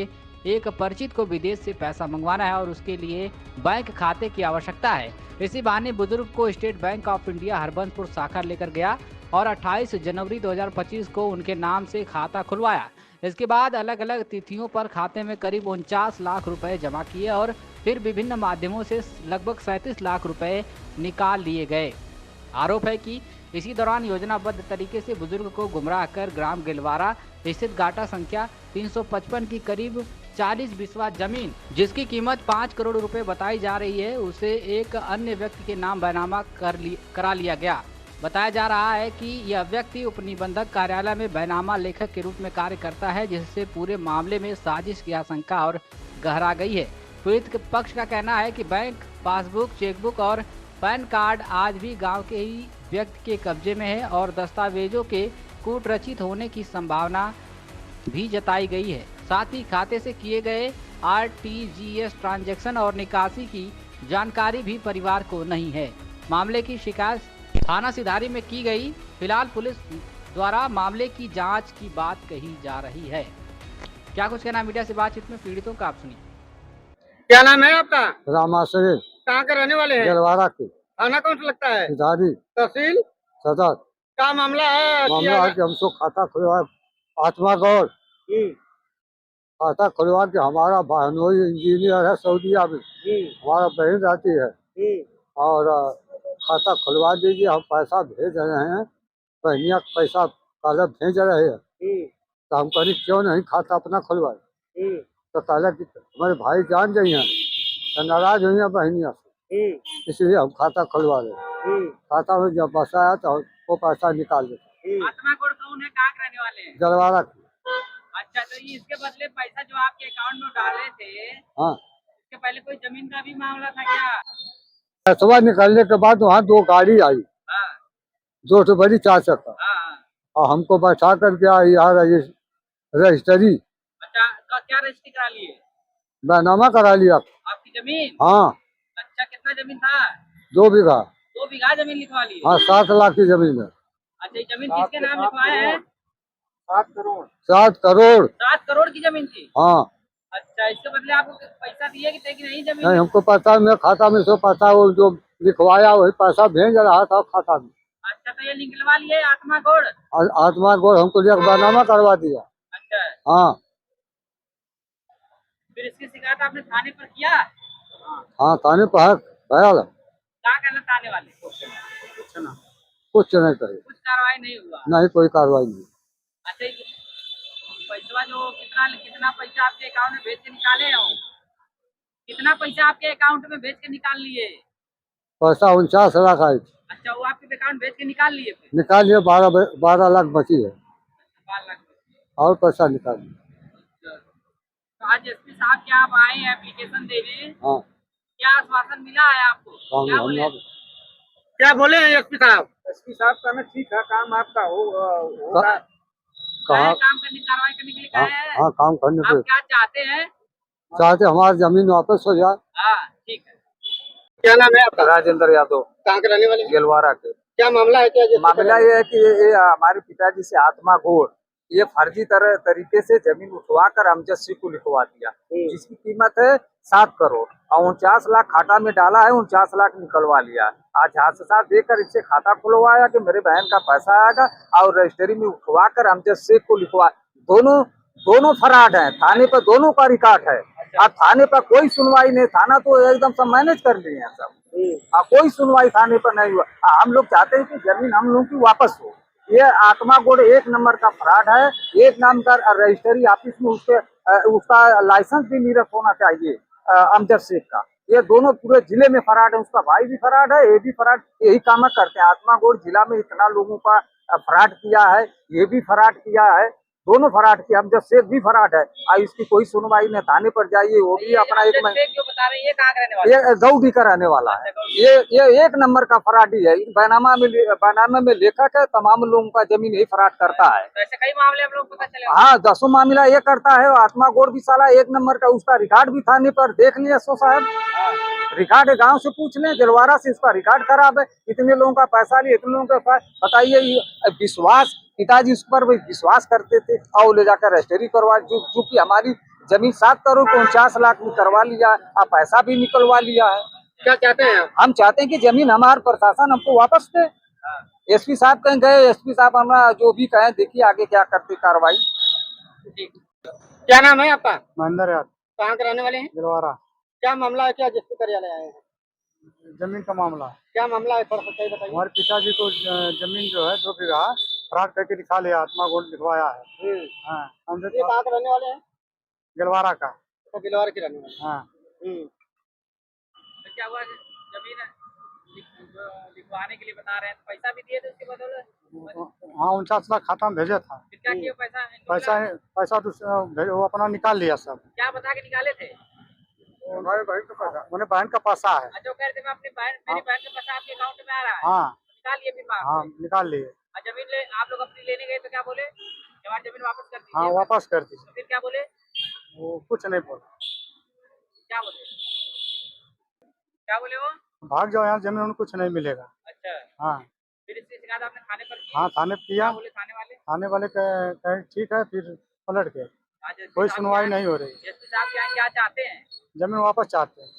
एक परिचित को विदेश से पैसा मंगवाना है और उसके लिए बैंक खाते की आवश्यकता है। इसी बहाने बुजुर्ग को स्टेट बैंक ऑफ इंडिया हरबंसपुर शाखा लेकर गया और 28 जनवरी 2025 को उनके नाम से खाता खुलवाया। इसके बाद अलग अलग तिथियों पर खाते में करीब 49 लाख रुपए जमा किए और फिर विभिन्न माध्यमों से लगभग 37 लाख रुपए निकाल लिए गए। आरोप है कि इसी दौरान योजनाबद्ध तरीके से बुजुर्ग को गुमराह कर ग्राम गेलवारा स्थित गाटा संख्या 355 की करीब 40 बिस्वा जमीन, जिसकी कीमत 5 करोड़ रुपए बताई जा रही है, उसे एक अन्य व्यक्ति के नाम बैनामा करा लिया गया। बताया जा रहा है कि यह व्यक्ति उपनिबंधक कार्यालय में बैनामा लेखक के रूप में कार्य करता है, जिससे पूरे मामले में साजिश की आशंका और गहरा गई है। पीड़ित के पक्ष का कहना है कि बैंक पासबुक, चेकबुक और पैन कार्ड आज भी गांव के ही व्यक्ति के कब्जे में है और दस्तावेजों के कूटरचित होने की संभावना भी जताई गई है। साथ ही खाते से किए गए RTGS ट्रांजैक्शन और निकासी की जानकारी भी परिवार को नहीं है। मामले की शिकायत थाना सिधारी में की गई। फिलहाल पुलिस द्वारा मामले की जांच की बात कही जा रही है। क्या कुछ कहना मीडिया से बातचीत में पीड़ितों का, आप सुनिए। क्या नाम है आपका? रामाश्रय। कहाँ के रहने वाले हैं? गेलवारा के। थाना कौन सा लगता है? सिधारी। तहसील सदर। क्या मामला है? मामला है कि हमको खाता खुलवा, आत्मा गौर खाता खुलवा के हमारा बहनोई इंजीनियर है सऊदीया में, हमारा बहन रहती है और खाता खुलवा दीजिए, हम पैसा भेज रहे हैं, बहनिया पैसा कल भेज रहे हैं। तो हम कहीं क्यों नहीं खाता अपना खुलवाए? तो कहला कि हमारे भाई जान गई हैं तो नाराज हुई हैं बहनिया से, इसलिए हम खाता खुलवा रहे। खाता में जब बसाया तो वो पैसा निकाल देते। आत्मा कोड कौन है? कहाँ के रहने वाले हैं? गलवारा। अच्छा, तो इसके बदले पैसा जो आपके अकाउंट में डाले थे, हाँ, इसके पहले कोई जमीन का भी मामला था क्या? पैसा निकालने के बाद वहाँ 2 गाड़ी आई, 2 तो बड़ी 4 चक्का, और हमको बैठा करके आई यार रजिस्ट्री। अच्छा, क्या रजिस्ट्री करा लिए? बैनामा करा लिया। आपकी जमीन? हाँ। अच्छा, कितना जमीन था? 2 बीघा। 2 बीघा जमीन लिखवा ली? हाँ, 7 लाख की जमीन है। अच्छा, ये जमीन किसके नाम लिखवाया है? 7 करोड़। 7 करोड़। 7 करोड़ की जमीन थी? हाँ। अच्छा, इसके बदले आपको पैसा दिए कि नहीं जमीन? नहीं, हमको पता, मेरे खाता में से पता, वो जो लिखवाया वही पैसा भेज रहा था खाता में। अच्छा, तो ये निकलवा लिए आत्मा गोड़? आत्मा गोड़ हमको बैनामा करवा दिया। अच्छा। हाँ। फिर इसकी शिकायत आपने थाने पर किया? हाँ, थाने पर है। क्या कहना थाने वाले? कुछ नहीं करे। कुछ कार्रवाई नहीं हुआ? नहीं, कोई कार्रवाई नहीं। अच्छा, पैसा जो कितना पैसा आपके अकाउंट में भेज के निकाले हो? कितना पैसा आपके अकाउंट में भेज के निकाल लिए? पैसा 49 लाख आई। अच्छा, वो आपके अकाउंट भेज के निकाल लिए? निकाल लिए। 12 लाख बची है। 12 लाख और पैसा निकाल लिए। तो आज एसपी साहब क्या आप आए हैं एप्लीकेशन देने? हाँ। क्या आश्वासन मिला है आपको? क्या बोले हैं एसपी साहब? एसपी साहब कहना ठीक है, काम आपका होगा। काम करने कार्रवाई करने के लिए कहा है? हाँ, काम करने आप क्या चाहते हैं? चाहते हमारी जमीन वापस हो जाए। हाँ, ठीक है। क्या नाम है आपका? राजेंद्र यादव। कहाँ के रहने वाले? गेलवारा के। क्या मामला है? क्या मामला ये है कि ये हमारे पिताजी से आत्मा गोड़ ये फर्जी तरीके से जमीन उठवा कर अमजद को लिखवा दिया, जिसकी कीमत है 7 करोड़ और 49 लाख खाता में डाला है, 49 लाख निकलवा लिया। आज हादसा देकर इससे खाता खुलवाया कि मेरे बहन का पैसा आएगा और रजिस्ट्री में उठवा कर अमजद को लिखवा। दोनों फराड है। थाने पर दोनों का रिकॉर्ड है। अब थाने पर कोई सुनवाई नहीं। थाना तो एकदम सब मैनेज कर लिए हैं सब। कोई सुनवाई थाने पर नहीं हुआ। हम लोग चाहते हैं कि जमीन हम लोगों की वापस हो। ये आत्मा गोड़ 1 नंबर का फ्रॉड है। 1 नाम का रजिस्ट्री ऑफिस में उसका लाइसेंस भी निरस्त होना चाहिए अमजद शेख का। ये दोनों पूरे जिले में फराड है। उसका भाई भी फराड है, ये भी फराड, यही काम करते हैं। आत्मा गोड़ जिला में इतना लोगों का फराड किया है, ये भी फराड किया है, दोनों फराड किया। अमजद शेख भी फराड है और इसकी कोई सुनवाई नहीं। थाने पर जाइए, वो भी अपना एक ये गौडी का रहने वाला है। ये 1 नंबर का फराडी है। बैनामा में लेखक है। तमाम लोगों का जमीन यही फराड करता है। ऐसे कई मामले हम लोग पता चले। हाँ, 10 मामला ये करता है। आत्मा गोड़ भी साला 1 नंबर का। उसका रिकॉर्ड भी थाने पर देख लिया सो साहब, रिकॉर्ड गांव से पूछ लें, दिलवारा से इसका रिकॉर्ड खराब है। इतने लोगों का पैसा लिए, इतने लोगों का बताइए। विश्वास पिताजी उस पर विश्वास करते थे और ले जाकर रजिस्ट्री करवा, जो कि हमारी जमीन 7 करोड़ 49 लाख में करवा लिया, अब पैसा भी निकलवा लिया है। क्या चाहते हैं? हम चाहते हैं कि जमीन हमारे प्रशासन हमको वापस दे। एसपी साहब कहीं गए, एसपी साहब हमारा जो भी कहें, देखिए आगे क्या करते कार्रवाई। क्या नाम है आपका? महेंद्र यादव। कहाँ के रहने वाले हैं? गेलवारा। क्या मामला है? क्या एसपी कार्यालय आए हैं? जमीन का मामला। क्या मामला है? थोड़ा सच्चाई बताइए। हमारे पिताजी को जमीन जो है 2 बीघा फराड करके दिखा लिया, आत्मा गोड़ लिखवाया है। हाँ। ये कहाँ के रहने वाले हैं? गेलवारा का। तो गेलवारा के रहने वाले। हाँ। तो क्या हुआ? जमीन लिखवाने के लिए बता रहे हैं, तो पैसा भी दिए थे उसके बदले? हाँ, 49 लाख खाता में भेजा था। क्या किया पैसा तो वो अपना निकाल लिया सब। क्या बता के निकाले थे? हमारे बहन का पैसा, उन्हें बहन का पैसा है। अच्छा, कह रहे थे मैं मेरी बहन का पैसा आपके अकाउंट में आ रहा है। हाँ, निकाल लिए फिर? हाँ, निकाल लिए। जमीन आप लोग अपनी लेने गए तो क्या बोले? हमारी जमीन वापस कर दीजिए। हाँ, वापस कर दी। तो फिर क्या बोले? वो कुछ नहीं बोला। क्या बोले वो? भाग जाओ यहाँ, जमीन उनको कुछ नहीं मिलेगा। अच्छा। हाँ। फिर इसकी शिकायत आपने थाने पर की? हाँ, थाने पर किया। बोले थाने वाले कहे ठीक है, फिर पलट गए। कोई सुनवाई नहीं हो रही। एसपी साहब क्या चाहते हैं? जमीन वापस चाहते हैं।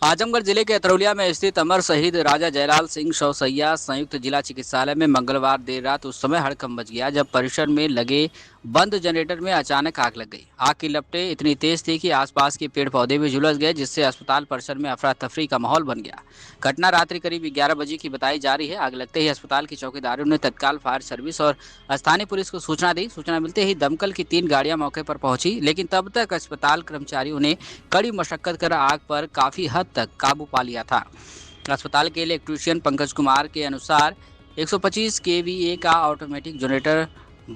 आजमगढ़ जिले के अतरौलिया में स्थित अमर शहीद राजा जयलाल सिंह शौसैया संयुक्त जिला चिकित्सालय में मंगलवार देर रात उस समय हड़कंप मच गया जब परिसर में लगे बंद जनरेटर में अचानक आग लग गई। आग की लपटें इतनी तेज थी कि आसपास के पेड़ पौधे भी झुलस गए, जिससे अस्पताल परिसर में अफरा तफरी का माहौल बन गया। घटना रात्रि करीब 11 बजे की बताई जा रही है। आग लगते ही अस्पताल की चौकीदारों ने तत्काल फायर सर्विस और स्थानीय पुलिस को सूचना दी। सूचना मिलते ही दमकल की 3 गाड़ियां मौके पर पहुंची, लेकिन तब तक अस्पताल कर्मचारियों ने कड़ी मशक्कत कर आग पर काफी हद तक काबू पा लिया था। अस्पताल के इलेक्ट्रीशियन पंकज कुमार के अनुसार 125 kVA का ऑटोमेटिक जनरेटर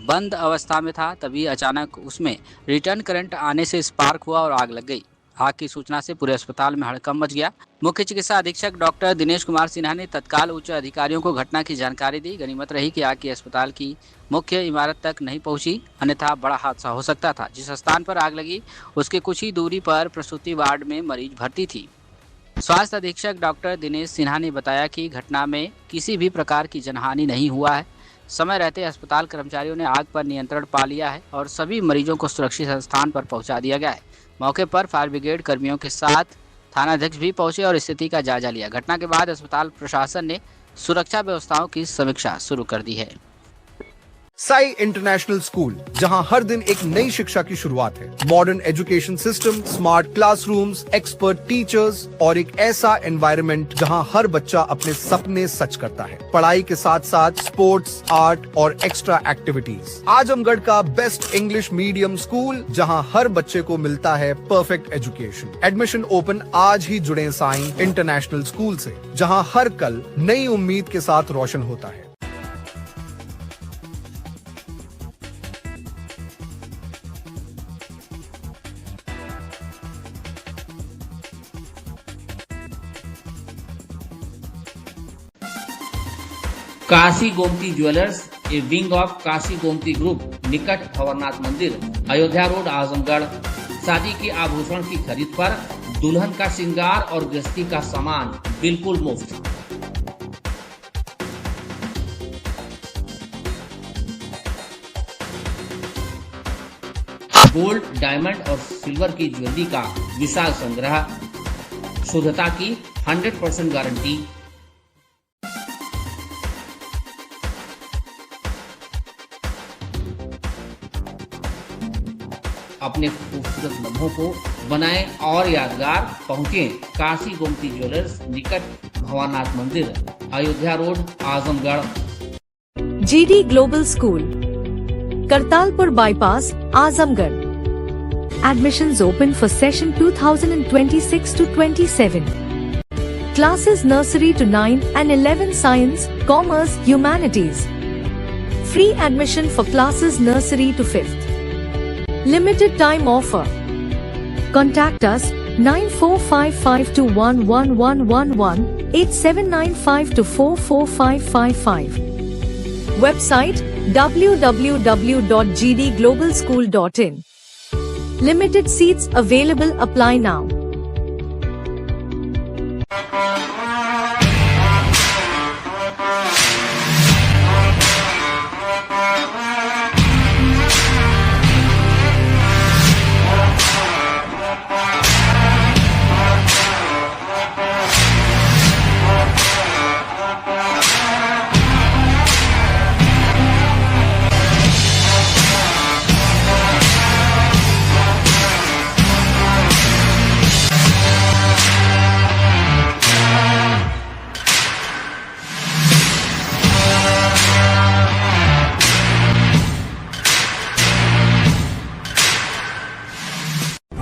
बंद अवस्था में था, तभी अचानक उसमें रिटर्न करंट आने से स्पार्क हुआ और आग लग गई। आग की सूचना से पूरे अस्पताल में हड़कंप मच गया। मुख्य चिकित्सा अधीक्षक डॉक्टर दिनेश कुमार सिन्हा ने तत्काल उच्च अधिकारियों को घटना की जानकारी दी। गनीमत रही कि आग की अस्पताल की मुख्य इमारत तक नहीं पहुंची, अन्यथा बड़ा हादसा हो सकता था। जिस स्थान पर आग लगी उसके कुछ ही दूरी पर प्रसूति वार्ड में मरीज भर्ती थी। स्वास्थ्य अधीक्षक डॉक्टर दिनेश सिन्हा ने बताया कि घटना में किसी भी प्रकार की जनहानि नहीं हुआ है। समय रहते अस्पताल कर्मचारियों ने आग पर नियंत्रण पा लिया है और सभी मरीजों को सुरक्षित स्थान पर पहुंचा दिया गया है। मौके पर फायर ब्रिगेड कर्मियों के साथ थानाध्यक्ष भी पहुंचे और स्थिति का जायजा लिया। घटना के बाद अस्पताल प्रशासन ने सुरक्षा व्यवस्थाओं की समीक्षा शुरू कर दी है। साई इंटरनेशनल स्कूल, जहां हर दिन एक नई शिक्षा की शुरुआत है। Modern education system, smart classrooms, expert teachers और एक ऐसा एनवायरनमेंट जहां हर बच्चा अपने सपने सच करता है। पढ़ाई के साथ साथ स्पोर्ट्स, आर्ट और एक्स्ट्रा एक्टिविटीज। आजमगढ़ का बेस्ट इंग्लिश मीडियम स्कूल, जहां हर बच्चे को मिलता है परफेक्ट एजुकेशन। एडमिशन ओपन आज ही जुड़े साई इंटरनेशनल स्कूल से, जहां हर कल नई उम्मीद के साथ रोशन होता है। Kashi Gomti jewellers, A wing of Kashi Gomti group, निकट भंवरनाथ मंदिर, अयोध्या रोड, आजमगढ़। शादी के आभूषण की खरीद पर दुल्हन का श्रृंगार और गृहस्थी का सामान बिल्कुल मुफ्त। गोल्ड, डायमंड और सिल्वर की ज्वेलरी का विशाल संग्रह, शुद्धता की 100% गारंटी। अपने खूबसूरत लम्हों को बनाएं और यादगार। पहुंचे काशी गोमती ज्वेलर्स, निकट भंवरनाथ मंदिर, Ayodhya road, Azamgarh. GD global school, Kartalpur bypass, Azamgarh. Admissions open for session 2026 to 27. Classes nursery to 9 and 11 science, commerce, humanities. Free admission for classes nursery to 5th. Limited time offer. Contact us 9455211111, 8795244555. Website www.gdglobalschool.in. Limited seats available. Apply now.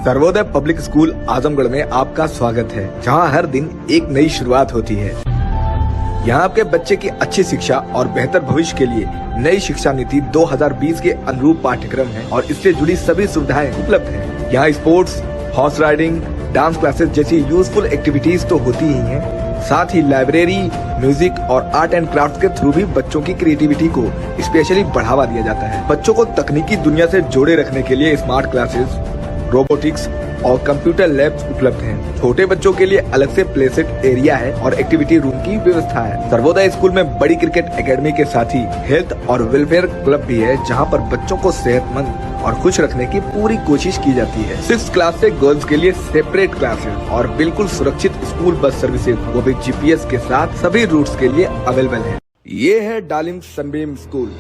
Sarvodaya public school Azamgarh में आपका स्वागत है, जहां हर दिन एक नई शुरुआत होती है। यहां आपके बच्चे की अच्छी शिक्षा और बेहतर भविष्य के लिए नई शिक्षा नीति 2020 के अनुरूप पाठ्यक्रम है और इससे जुड़ी सभी सुविधाएं उपलब्ध हैं। यहाँ sports, horse riding, dance classes जैसी यूजफुल एक्टिविटीज तो होती ही हैं, साथ ही लाइब्रेरी, म्यूजिक और आर्ट एंड क्राफ्ट के थ्रू भी बच्चों की क्रिएटिविटी को स्पेशली बढ़ावा दिया जाता है। बच्चों को तकनीकी दुनिया से जोड़े रखने के लिए स्मार्ट क्लासेस, रोबोटिक्स और कंप्यूटर लैब्स उपलब्ध हैं। छोटे बच्चों के लिए अलग से प्ले सेट एरिया है और एक्टिविटी रूम की व्यवस्था है। सर्वोदय स्कूल में बड़ी क्रिकेट एकेडमी के साथ ही हेल्थ और वेलफेयर क्लब भी है, जहां पर बच्चों को सेहतमंद और खुश रखने की पूरी कोशिश की जाती है। 6th क्लास से गर्ल्स के लिए सेपरेट क्लासेस और बिल्कुल सुरक्षित स्कूल बस सर्विसेज, वो भी GPS के साथ सभी रूट्स के लिए अवेलेबल है। ये है डालिम सनबीम स्कूल।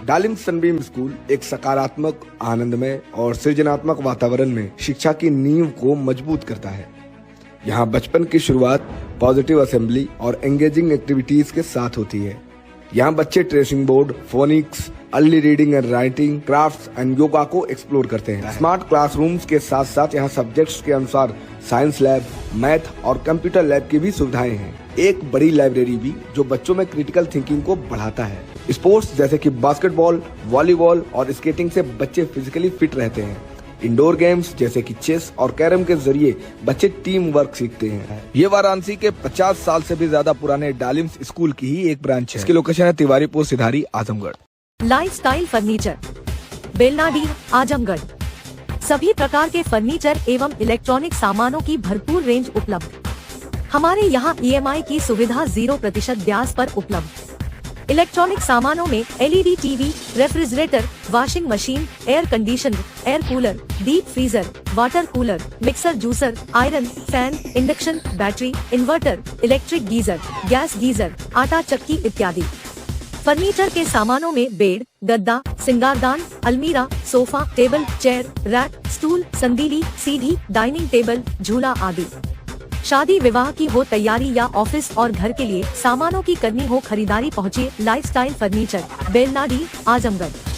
डालिम सनबीम स्कूल एक सकारात्मक, आनंदमय और सृजनात्मक वातावरण में शिक्षा की नींव को मजबूत करता है। यहाँ बचपन की शुरुआत पॉजिटिव असेंबली और एंगेजिंग एक्टिविटीज के साथ होती है। यहाँ बच्चे tracing board, phoenix, early reading and writing, crafts and yoga को एक्सप्लोर करते हैं। स्मार्ट क्लासरूम्स के साथ साथ यहाँ सब्जेक्ट्स के अनुसार साइंस लैब, मैथ और कंप्यूटर लैब की भी सुविधाएं हैं। एक बड़ी लाइब्रेरी भी जो बच्चों में क्रिटिकल थिंकिंग को बढ़ाता है। स्पोर्ट्स जैसे कि बास्केटबॉल, वॉलीबॉल और स्केटिंग से बच्चे फिजिकली फिट रहते हैं। इंडोर गेम्स जैसे कि चेस और कैरम के जरिए बच्चे टीम वर्क सीखते हैं। ये वाराणसी के 50 साल से भी ज्यादा पुराने डालिम्स स्कूल की ही एक ब्रांच है। इसकी लोकेशन है तिवारीपुर सिधारी आजमगढ़। Lifestyle furniture, Belnadi, Azamgarh. सभी प्रकार के फर्नीचर एवं इलेक्ट्रॉनिक सामानों की भरपूर रेंज उपलब्ध। हमारे यहाँ EMI की सुविधा 0% ब्याज पर उपलब्ध। इलेक्ट्रॉनिक सामानों में LED TV, refrigerator, washing machine, air conditioner, air cooler, deep freezer, water cooler, mixer juicer, iron, fan, induction, battery, inverter, electric geyser, gas geyser, आटा चक्की इत्यादि। फर्नीचर के सामानों में बेड, गद्दा, सिंगारदान, अलमीरा, sofa, table, chair, rack, stool, संदीली, सीढ़ी, डाइनिंग टेबल, झूला आदि। शादी विवाह की हो तैयारी या ऑफिस और घर के लिए सामानों की करनी हो खरीदारी, पहुँचिए लाइफस्टाइल फर्नीचर, बेलनाडी, आजमगढ़।